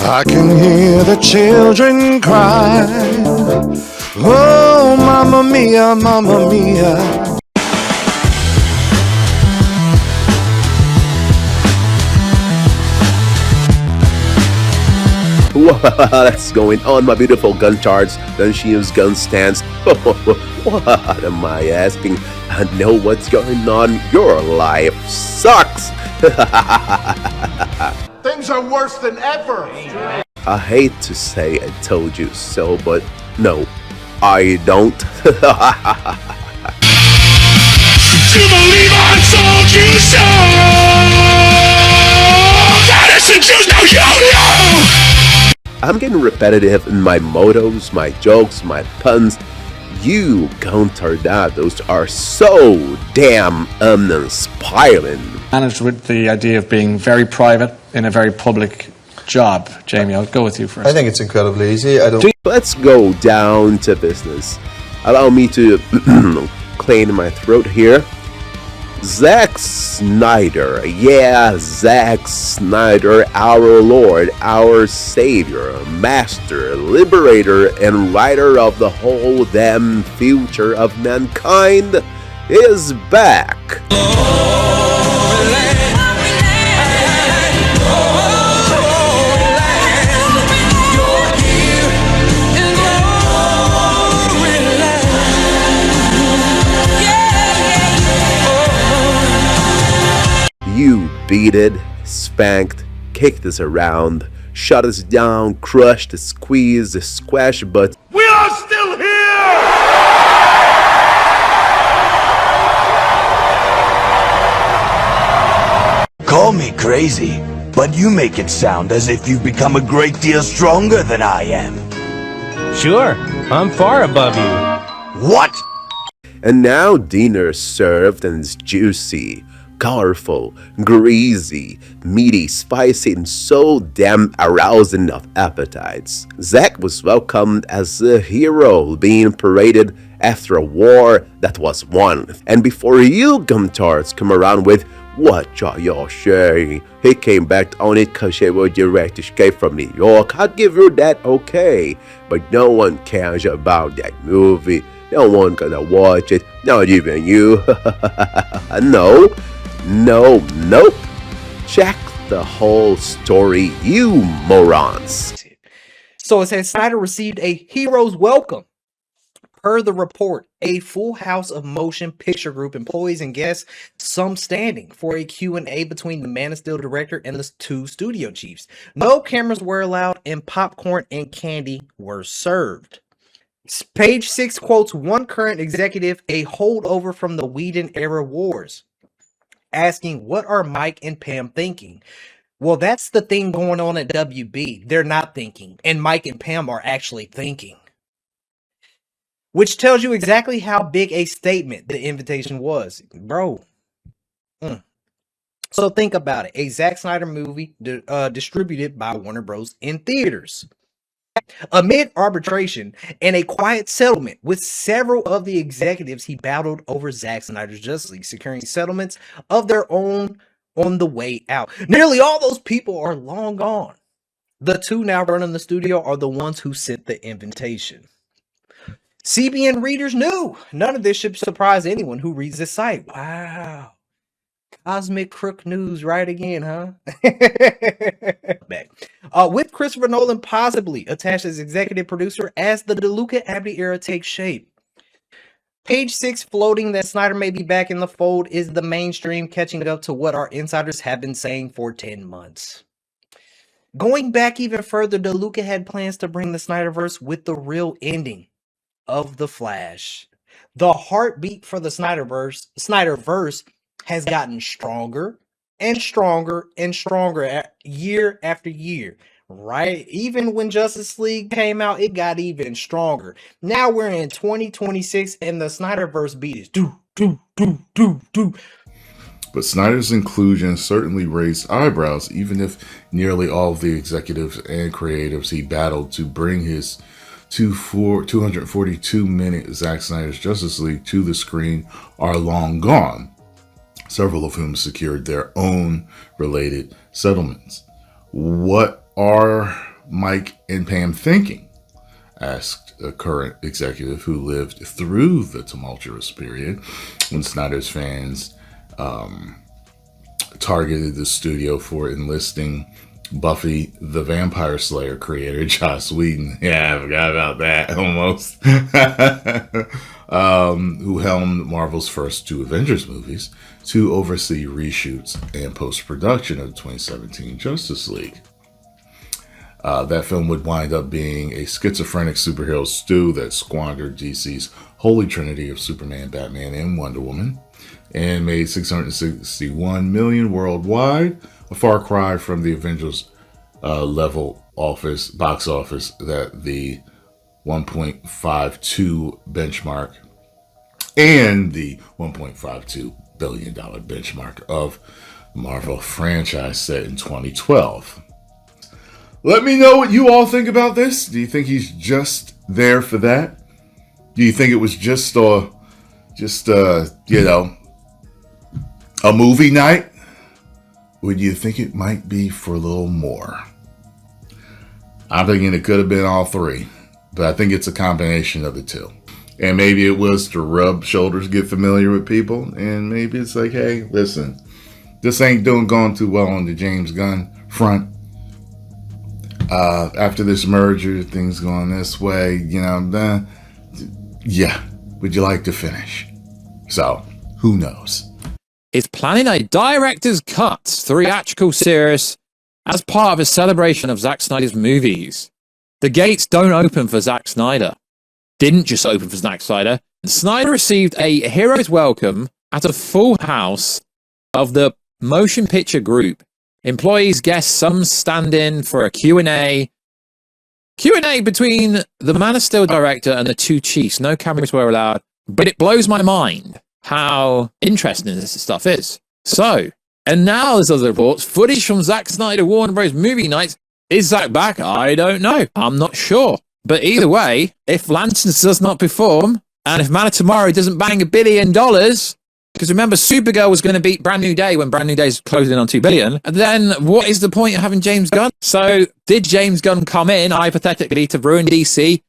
I can hear the children cry. Oh, mamma mia, mamma mia. What's going on, my beautiful guntards? Don't she use gun stands? What am I asking? I know what's going on. Your life sucks. Things are worse than ever. I hate to say I told you so, but no, I don't. To believe I told you so. Innocent Jews, now you know. I'm getting repetitive in my mottos, my jokes, my puns. You guntardados are so damn uninspiring. Managed with the idea of being very private in a very public job. Jamie, I'll go with you first. I think it's incredibly easy. Let's go down to business. Allow me to clean my throat here. Zack Snyder, yeah, Zack Snyder, our Lord, our Savior, Master, Liberator, and writer of the whole damn future of mankind, is back. You beat it, spanked, kicked us around, shut us down, crushed, squeezed, squashed, but We are still here! Call me crazy, but you make it sound as if you've become a great deal stronger than I am. Sure, I'm far above you. What? and now dinner's served and it's juicy, colorful, greasy, meaty, spicy, and so damn arousing of appetites. Zack was welcomed as a hero being paraded after a war that was won. And before you guntards come around with what y'all saying, he came back on it cause he was direct escape from New York. I'll give you that, okay, but no one cares about that movie. No one gonna watch it, not even you. Nope. Check the whole story, you morons. So it says Snyder received a hero's welcome. Per the report, a full house of motion picture group employees and guests, some standing, for a Q&A between the Man of Steel director and the two studio chiefs. No cameras were allowed and popcorn and candy were served. Page 6 quotes one current executive, a holdover from the Whedon-era wars, asking, what are Mike and Pam thinking? Well, that's the thing going on at WB. They're not thinking, and Mike and Pam are actually thinking. Which tells you exactly how big a statement the invitation was. Bro. So think about it. A Zack Snyder movie distributed by Warner Bros. In theaters. Amid arbitration and a quiet settlement with several of the executives, he battled over Zack Snyder's Justice League, securing settlements of their own on the way out. Nearly all those people are long gone. The two now running the studio are the ones who sent the invitation. CBN readers knew. None of this should surprise anyone who reads this site. Wow. Cosmic Crook News right again, huh? Back. With Christopher Nolan possibly attached as executive producer as the DeLuca Abney era takes shape. Page 6 floating that Snyder may be back in the fold is the mainstream catching up to what our insiders have been saying for 10 months. Going back even further, DeLuca had plans to bring the Snyderverse with the real ending of The Flash. The heartbeat for the Snyderverse has gotten stronger and stronger and stronger year after year, right? Even when Justice League came out, it got even stronger. Now we're in 2026 and the Snyderverse beat is do. But Snyder's inclusion certainly raised eyebrows, even if nearly all of the executives and creatives he battled to bring his 242-minute Zack Snyder's Justice League to the screen are long gone. several of whom secured their own related settlements. What are Mike and Pam thinking? Asked a current executive who lived through the tumultuous period when Snyder's fans targeted the studio for enlisting Buffy the Vampire Slayer creator Joss Whedon. Yeah, I forgot about that almost. Who helmed Marvel's first 2 Avengers movies to oversee reshoots and post-production of the 2017 Justice League. That film would wind up being a schizophrenic superhero stew that squandered DC's holy trinity of Superman, Batman, and Wonder Woman, and made $661 million worldwide, a far cry from the Avengers level box office that the 1.52 benchmark and the $1.52 billion benchmark of Marvel franchise set in 2012. Let me know what you all think about this. Do you think he's just there for that? Do you think it was just a movie night? Or do you think it might be for a little more? I'm thinking it could have been all 3, but I think it's a combination of the 2. And maybe it was to rub shoulders, get familiar with people, and maybe it's like, hey, listen, this ain't going too well on the James Gunn front. After this merger, things going this way, would you like to finish? So, who knows? Is planning a director's cut theatrical series as part of a celebration of Zack Snyder's movies. The gates don't open for Zack Snyder. Didn't just open for Zack Snyder. Snyder received a hero's welcome at a full house of the motion picture group. Employees, guests, some stand in for a Q&A. Q&A between the Man of Steel director and the 2 chiefs. No cameras were allowed. But it blows my mind how interesting this stuff is. So, and now there's other reports. Footage from Zack Snyder Warner Bros. Movie nights. Is Zack back? I don't know. I'm not sure. But either way, if Lanterns does not perform, and if Man of Tomorrow doesn't bang $1 billion, because remember, Supergirl was going to beat Brand New Day when Brand New Day's closing on $2 billion, then what is the point of having James Gunn? So, did James Gunn come in, hypothetically, to ruin DC?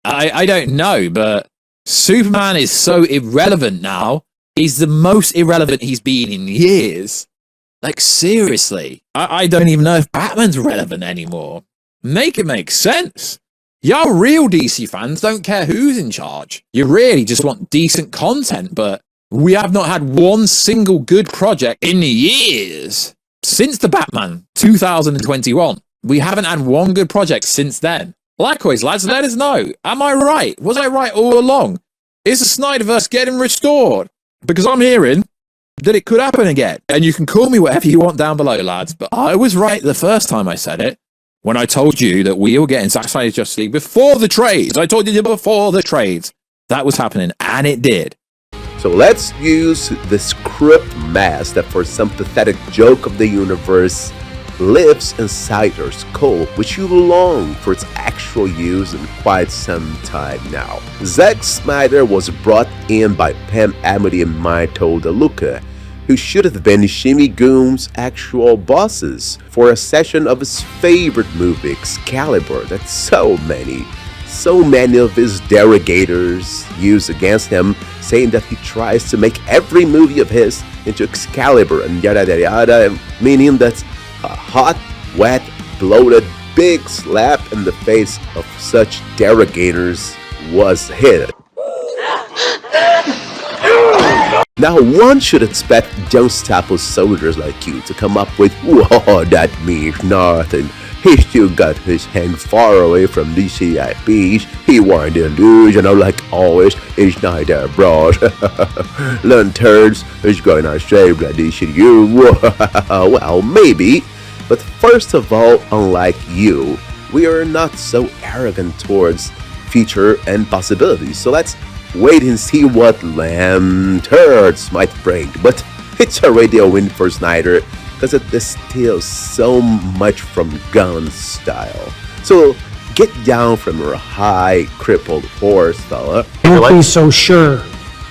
I don't know, but Superman is so irrelevant now. He's the most irrelevant he's been in years. Like, seriously. I don't even know if Batman's relevant anymore. Make it make sense. Y'all real DC fans don't care who's in charge. You really just want decent content, but we have not had one single good project in years. Since the Batman 2021. We haven't had one good project since then. Likewise, lads, let us know. Am I right? Was I right all along? Is the Snyderverse getting restored? Because I'm hearing that it could happen again. And you can call me whatever you want down below, lads. But I was right the first time I said it. When I told you that we were getting Zack Snyder's Justice League before the trades. I told you before the trades. That was happening. And it did. So let's use the script mess that for some pathetic joke of the universe lives inside your skull, which you long for its actual use in quite some time now. Zack Snyder was brought in by Pam Amity and Maito DeLuca, who should have been Shimmy Goon's actual bosses, for a session of his favorite movie, Excalibur, that so many of his derogators use against him, saying that he tries to make every movie of his into Excalibur and yada yada yada, meaning that's a hot, wet, bloated, big slap in the face of such derogators was hit. Now one should expect John Staples soldiers like you to come up with, "Whoa, that means nothing. He still got his hand far away from DCIPs. He weren't delusional like always. It's not that broad. Lanterns is gonna save the DCU." Well, maybe. But first of all, unlike you, we are not so arrogant towards future and possibilities. So let's wait and see what Lanterns might bring. But it's already a win for Snyder, because it distills so much from Gunn's style. So get down from your high, crippled horse, fella. Don't be so sure.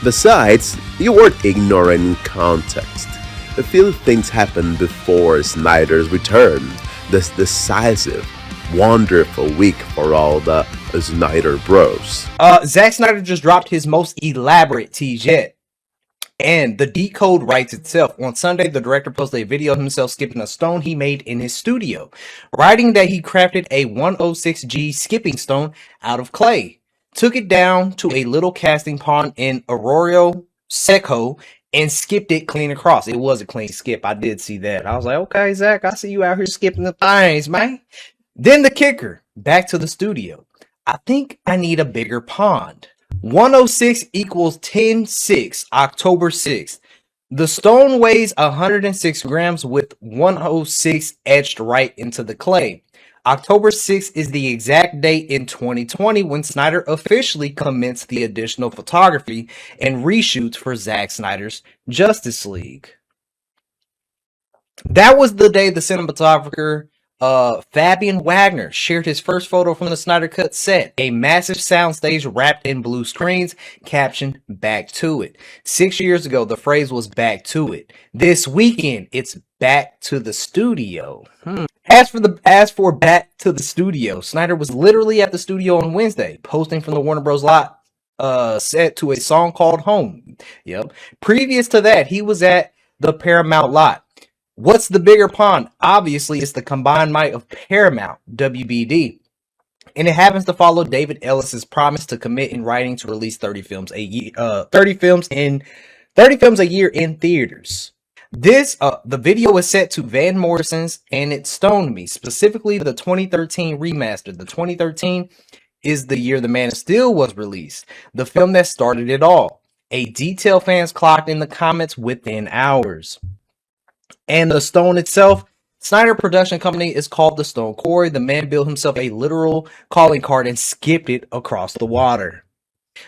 Besides, you weren't ignoring context. A few things happened before Snyder's return. This decisive, wonderful week for all the Snyder bros. Zack Snyder just dropped his most elaborate tease yet. And the decode writes itself. On Sunday, the director posted a video of himself skipping a stone he made in his studio, writing that he crafted a 106G skipping stone out of clay, took it down to a little casting pond in Arroyo Seco, and skipped it clean across. It was a clean skip. I did see that. I was like, okay, Zach, I see you out here skipping the things, man. Then the kicker, back to the studio. I think I need a bigger pond. 106 equals 10/6, October 6th. The stone weighs 106 grams with 106 etched right into the clay. October 6th is the exact date in 2020 when Snyder officially commenced the additional photography and reshoots for Zack Snyder's Justice League. That was the day the cinematographer Fabian Wagner shared his first photo from the Snyder Cut set, a massive soundstage wrapped in blue screens, captioned "Back to It." 6 years ago, the phrase was "Back to It." This weekend, it's "Back to the Studio." As for "Back to the Studio," Snyder was literally at the studio on Wednesday, posting from the Warner Bros. Lot set to a song called "Home." Yep. Previous to that, he was at the Paramount lot. What's the bigger pond? Obviously, it's the combined might of Paramount, WBD. And it happens to follow David Ellis's promise to commit in writing to release 30 films a year, 30 films a year in theaters. The video is set to Van Morrison's And It Stoned Me, specifically the 2013 remaster. The 2013 is the year The Man of Steel was released, the film that started it all. A detail fans clocked in the comments within hours. And the stone itself, Snyder production company is called the Stone Quarry. The man built himself a literal calling card and skipped it across the water.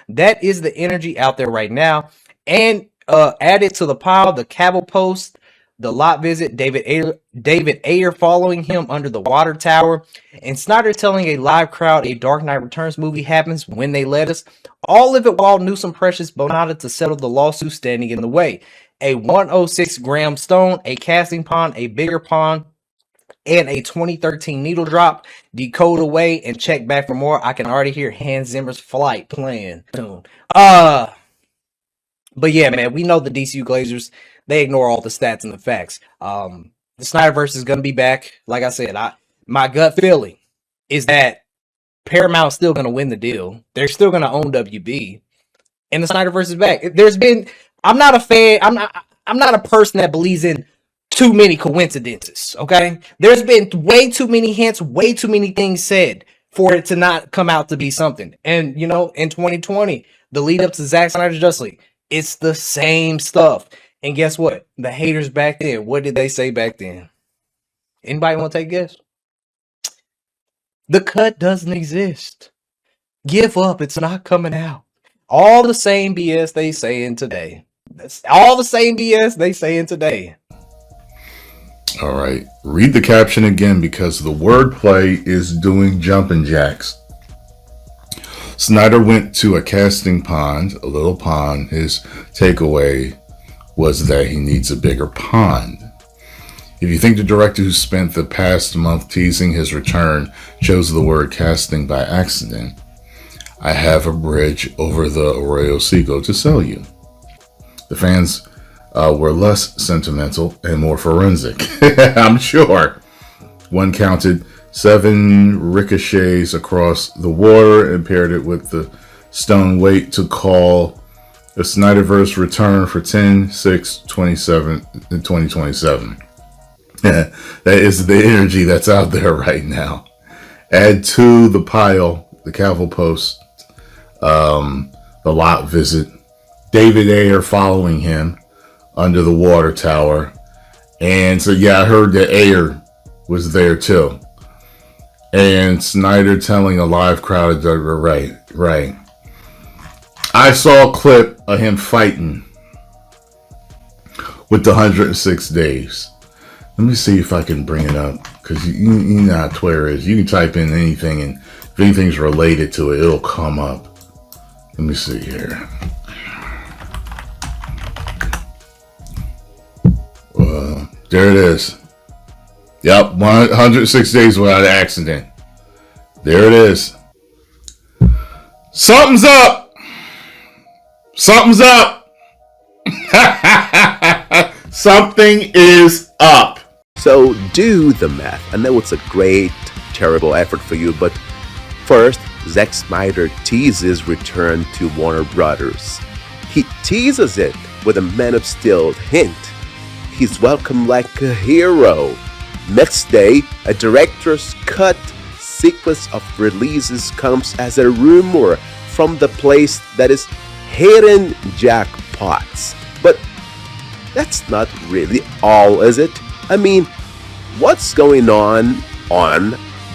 That is the energy out there right now. And added to the pile, the Cavill post, the lot visit, David Ayer following him under the water tower, and Snyder telling a live crowd a Dark Knight Returns movie happens when they let us. All of it while Newsom Precious Bonata to settle the lawsuit standing in the way. A 106 gram stone, a casting pond, a bigger pond, and a 2013 needle drop. Decode away and check back for more. I can already hear Hans Zimmer's Flight playing soon. But yeah, man, we know the DCU Glazers, they ignore all the stats and the facts. The Snyderverse is gonna be back. Like I said, my gut feeling is that Paramount's still gonna win the deal. They're still gonna own WB, and the Snyderverse is back. I'm not a fan. I'm not a person that believes in too many coincidences. Okay, there's been way too many hints, way too many things said for it to not come out to be something. And you know, in 2020, the lead up to Zack Snyder's Justice League, it's the same stuff. And guess what? The haters back then, what did they say back then? Anybody want to take a guess? The cut doesn't exist. Give up. It's not coming out. All the same BS they saying today. That's all the same BS they saying today. All right. Read the caption again because the wordplay is doing jumping jacks. Snyder went to a casting pond, a little pond. His takeaway was that he needs a bigger pond. If you think the director who spent the past month teasing his return chose the word casting by accident, I have a bridge over the Arroyo Seco to sell you. The fans were less sentimental and more forensic, I'm sure. One counted 7 ricochets across the water and paired it with the stone weight to call the Snyderverse return for 10/6/2027. That is the energy that's out there right now. Add to the pile the Cavill post, the lot visit, David Ayer following him under the water tower. And so, yeah, I heard that Ayer was there too. And Snyder telling a live crowd, right. I saw a clip of him fighting with the 106 days. Let me see if I can bring it up, because you know how Twitter is. You can type in anything, and if anything's related to it, it'll come up. Let me see here. There it is. Yep, 106 days without an accident. There it is. Something's up. Something's up. Something is up. So do the math. I know it's a great, terrible effort for you, but first, Zack Snyder teases return to Warner Brothers. He teases it with a Man of Steel hint. He's welcome like a hero. Next day, a director's cut sequence of releases comes as a rumor from the place that is hidden jackpots. But that's not really all, is it? I mean, what's going on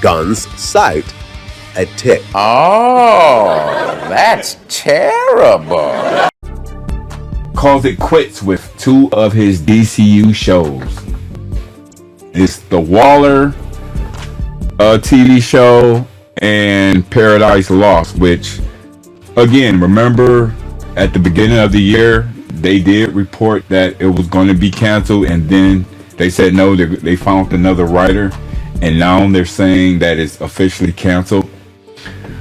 Gunn's site? A tip. Oh, that's terrible. Calls it quits with 2 of his DCU shows. It's the Waller TV show and Paradise Lost, which, again, remember at the beginning of the year, they did report that it was going to be canceled, and then they said no, they found another writer, and now they're saying that it's officially canceled.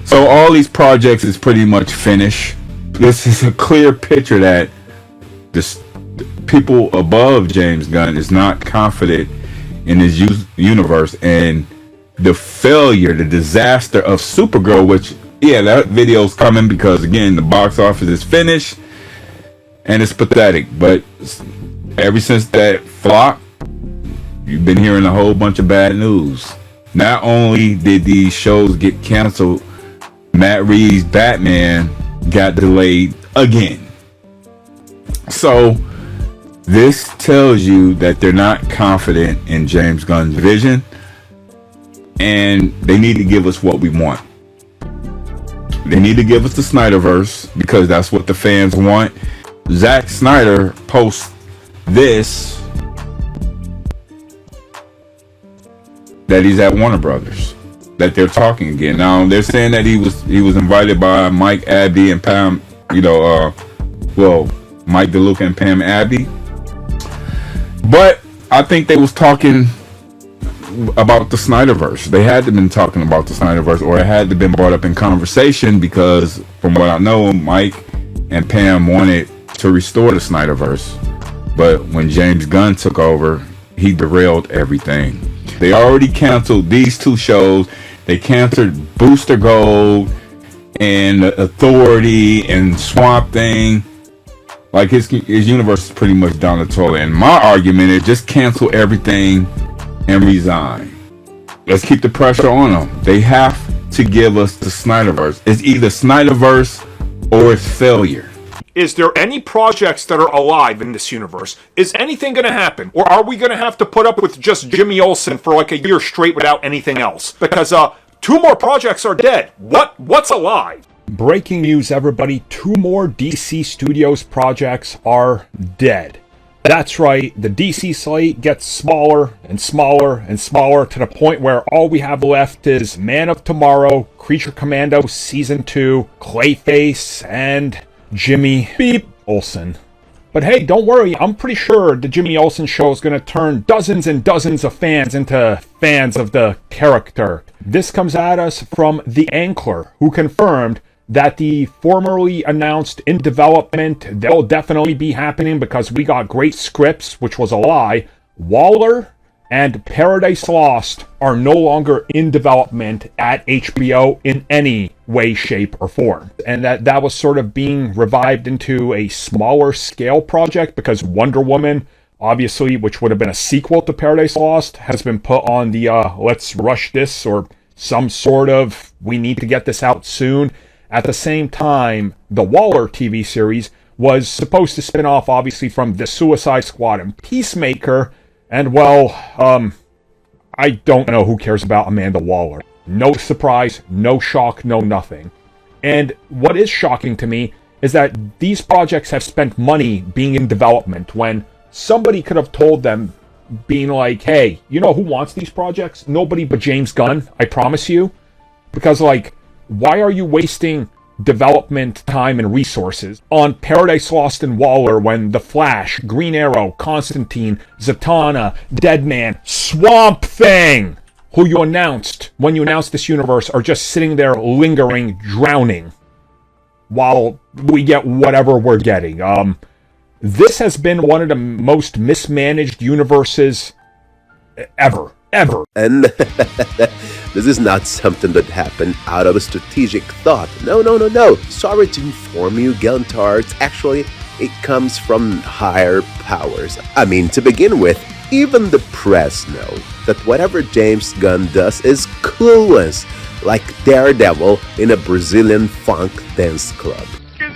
So all these projects is pretty much finished. This is a clear picture that the people above James Gunn is not confident in his universe, and the failure, the disaster of Supergirl, which, yeah, that video's coming because, again, the box office is finished and it's pathetic. But ever since that flop, you've been hearing a whole bunch of bad news. Not only did these shows get canceled, Matt Reeves' Batman got delayed again. So this tells you that they're not confident in James Gunn's vision, and they need to give us what we want. They need to give us the Snyderverse because that's what the fans want. Zack Snyder posts this, that he's at Warner Brothers, that they're talking again. Now they're saying that he was invited by Mike Abbey and Pam, Mike DeLuca and Pam Abbey. But I think they was talking about the Snyderverse. They had to been talking about the Snyderverse, or it had to been brought up in conversation, because from what I know, Mike and Pam wanted to restore the Snyderverse. But when James Gunn took over, he derailed everything. They already canceled these 2 shows. They canceled Booster Gold and Authority and Swamp Thing. Like his universe is pretty much down the toilet. And my argument is just cancel everything and resign. Let's keep the pressure on them. They have to give us the Snyderverse. It's either Snyderverse or it's failure. Is there any projects that are alive in this universe? Is anything going to happen? Or are we going to have to put up with just Jimmy Olsen for like a year straight without anything else? Because 2 more projects are dead. What's alive? Breaking news, everybody. 2 more DC Studios projects are dead. That's right, the DC slate gets smaller and smaller and smaller to the point where all we have left is Man of Tomorrow, Creature Commando Season 2, Clayface, and Jimmy Beep Olsen. But hey, don't worry, I'm pretty sure the Jimmy Olsen show is going to turn dozens and dozens of fans into fans of the character. This comes at us from The Ankler, who confirmed that the formerly announced in development, they'll definitely be happening because we got great scripts, which was a lie. Waller and Paradise Lost are no longer in development at HBO in any way, shape, or form. And that was sort of being revived into a smaller scale project because Wonder Woman, obviously, which would have been a sequel to Paradise Lost, has been put on the let's rush this, or some sort of we need to get this out soon. At the same time, the Waller TV series was supposed to spin off, obviously, from the Suicide Squad and Peacemaker. And, well, I don't know who cares about Amanda Waller. No surprise, no shock, no nothing. And what is shocking to me is that these projects have spent money being in development when somebody could have told them, being like, hey, you know who wants these projects? Nobody but James Gunn, I promise you. Because, like, why are you wasting development time and resources on Paradise Lost and Waller when The Flash, Green Arrow, Constantine, Zatanna, Deadman, Swamp Thing, who you announced when you announced this universe, are just sitting there lingering, drowning, while we get whatever we're getting. This has been one of the most mismanaged universes ever. And this is not something that happened out of a strategic thought. No. Sorry to inform you, GUNNTARDS. Actually, it comes from higher powers. I mean, to begin with, even the press know that whatever James Gunn does is clueless, like Daredevil in a Brazilian funk dance club.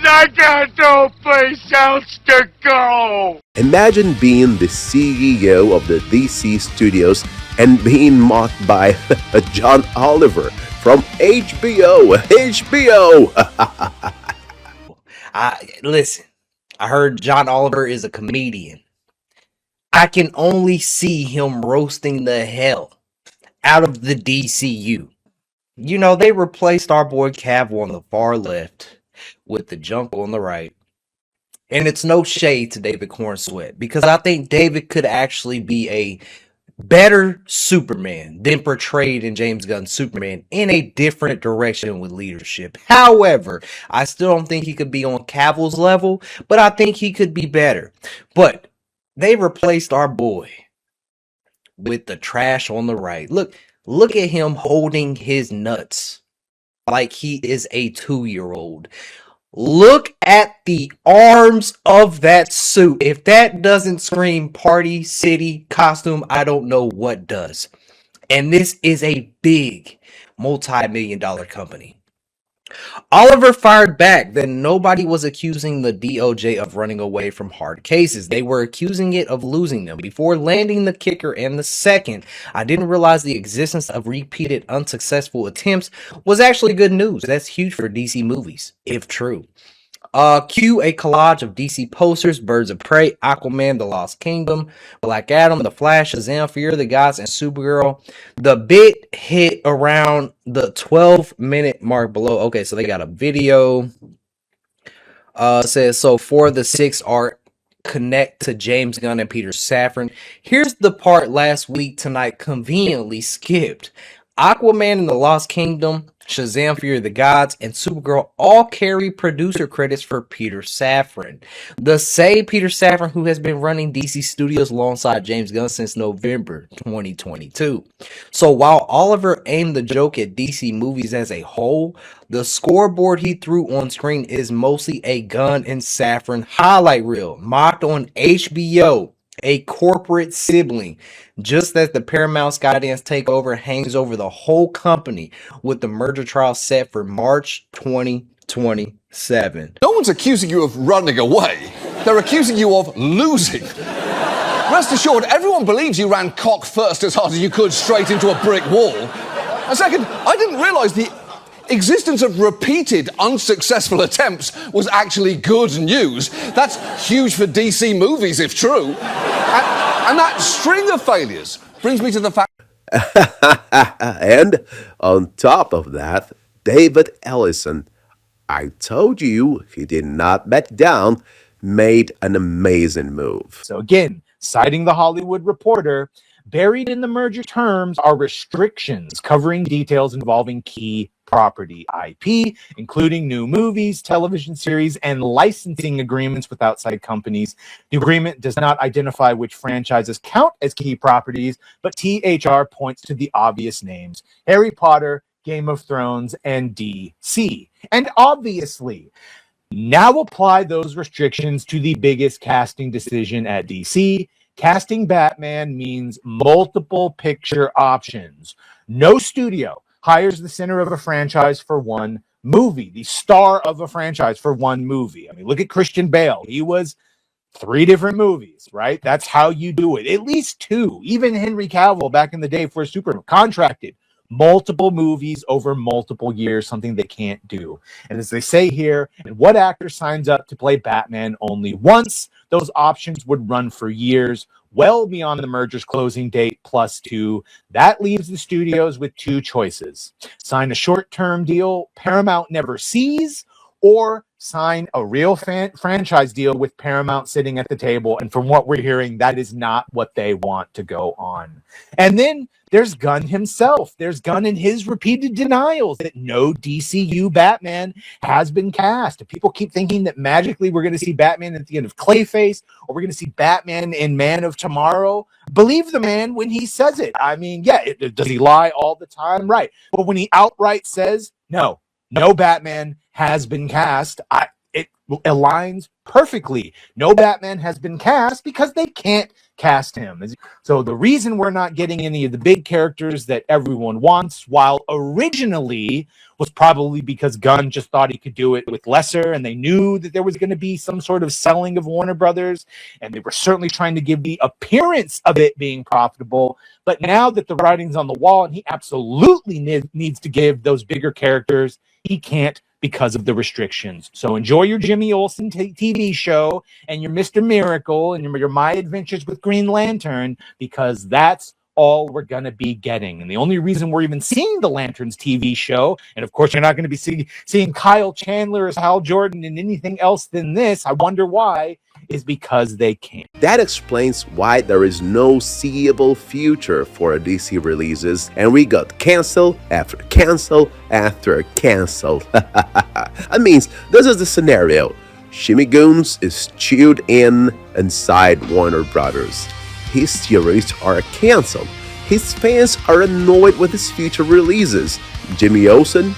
I got no place else to go! Imagine being the CEO of the DC studios and being mocked by John Oliver from HBO. Listen, I heard John Oliver is a comedian. I can only see him roasting the hell out of the DCU. You know, they replaced our boy Cavill on the far left with the junk on the right. And it's no shade to David Cornsweet, because I think David could actually be a better Superman than portrayed in James Gunn's Superman in a different direction with leadership. However, I still don't think he could be on Cavill's level, but I think he could be better. But they replaced our boy with the trash on the right. Look at him holding his nuts like he is a 2-year-old. Look at the arms of that suit. If that doesn't scream Party City costume, I don't know what does. And this is a big multi-million-dollar company. Oliver fired back that nobody was accusing the DOJ of running away from hard cases. They were accusing it of losing them. Before landing the kicker and the second, I didn't realize the existence of repeated unsuccessful attempts was actually good news. That's huge for DC movies, if true. Cue a collage of DC posters: Birds of Prey, Aquaman, The Lost Kingdom, Black Adam, The Flash, Shazam, Fear of the Gods, and Supergirl. The bit hit around the 12-minute mark below. Okay, so they got a video. Says, so for the 6 art, connect to James Gunn and Peter Safran. Here's the part last week tonight conveniently skipped. Aquaman and The Lost Kingdom, Shazam, Fear of the Gods, and Supergirl all carry producer credits for Peter Safran. The same Peter Safran who has been running DC Studios alongside James Gunn since November 2022. So while Oliver aimed the joke at DC movies as a whole, the scoreboard he threw on screen is mostly a Gunn and Safran highlight reel, mocked on HBO, a corporate sibling, just as the Paramount Skydance takeover hangs over the whole company, with the merger trial set for March 2027. No one's accusing you of running away. They're accusing you of losing. Rest assured, everyone believes you ran cock first as hard as you could straight into a brick wall. And second, I didn't realise the existence of repeated unsuccessful attempts was actually good news. That's huge for DC movies, if true. And that string of failures brings me to the fact... And on top of that, David Ellison, I told you he did not back down, made an amazing move. So again, citing the Hollywood Reporter, buried in the merger terms are restrictions covering details involving key property IP, including new movies, television series, and licensing agreements with outside companies. The agreement does not identify which franchises count as key properties, but THR points to the obvious names: Harry Potter, Game of Thrones, and DC. And obviously, now apply those restrictions to the biggest casting decision at DC. Casting Batman means multiple picture options. No studio hires the center of a franchise for one movie, the star of a franchise for one movie. I mean, look at Christian Bale. He was 3 different movies, right? That's how you do it. At least 2. Even Henry Cavill back in the day for Superman contracted multiple movies over multiple years, something they can't do. And as they say here, and what actor signs up to play Batman only once? Those options would run for years, well beyond the merger's closing date +2. That leaves the studios with 2 choices: sign a short-term deal Paramount never sees, or sign a real franchise deal with Paramount sitting at the table. And from what we're hearing, that is not what they want to go on. And then there's Gunn himself. There's Gunn in his repeated denials that no DCU Batman has been cast. People keep thinking that magically we're going to see Batman at the end of Clayface, or we're going to see Batman in Man of Tomorrow. Believe the man when he says it. I mean, yeah, does he lie all the time? Right. But when he outright says, no Batman has been cast, it aligns perfectly. No Batman has been cast because they can't cast him. So the reason we're not getting any of the big characters that everyone wants, while originally was probably because Gunn just thought he could do it with lesser, and they knew that there was going to be some sort of selling of Warner Brothers, and they were certainly trying to give the appearance of it being profitable. But now that the writing's on the wall and he absolutely needs to give those bigger characters, he can't because of the restrictions. So enjoy your Jimmy Olsen TV show and your Mr. Miracle and your My Adventures with Green Lantern, because that's all we're going to be getting. And the only reason we're even seeing the Lanterns TV show, and of course you're not going to be seeing Kyle Chandler as Hal Jordan in anything else than this, I wonder why, is because they can't. That explains why there is no seeable future for DC releases, and we got cancel after cancel after cancel. That means this is the scenario. Shimmy Goons is chewed in inside Warner Brothers. His series are cancelled. His fans are annoyed with his future releases. Jimmy Olsen?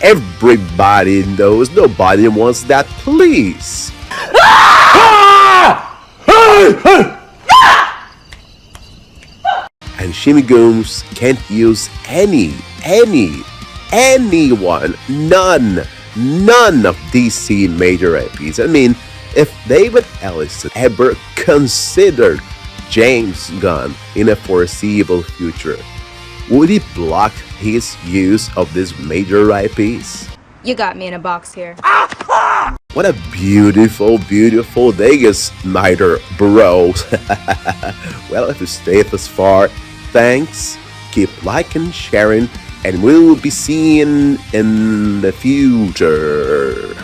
Everybody knows nobody wants that, please. And Shimmy Goons can't use anyone, none of DC major IPs. I mean, if David Ellison ever considered James Gunn in a foreseeable future, would he block his use of these major IPs? You got me in a box here. What a beautiful day, Snyder bros. Well, if you stayed this far, thanks. Keep liking, sharing, and we'll be seeing in the future.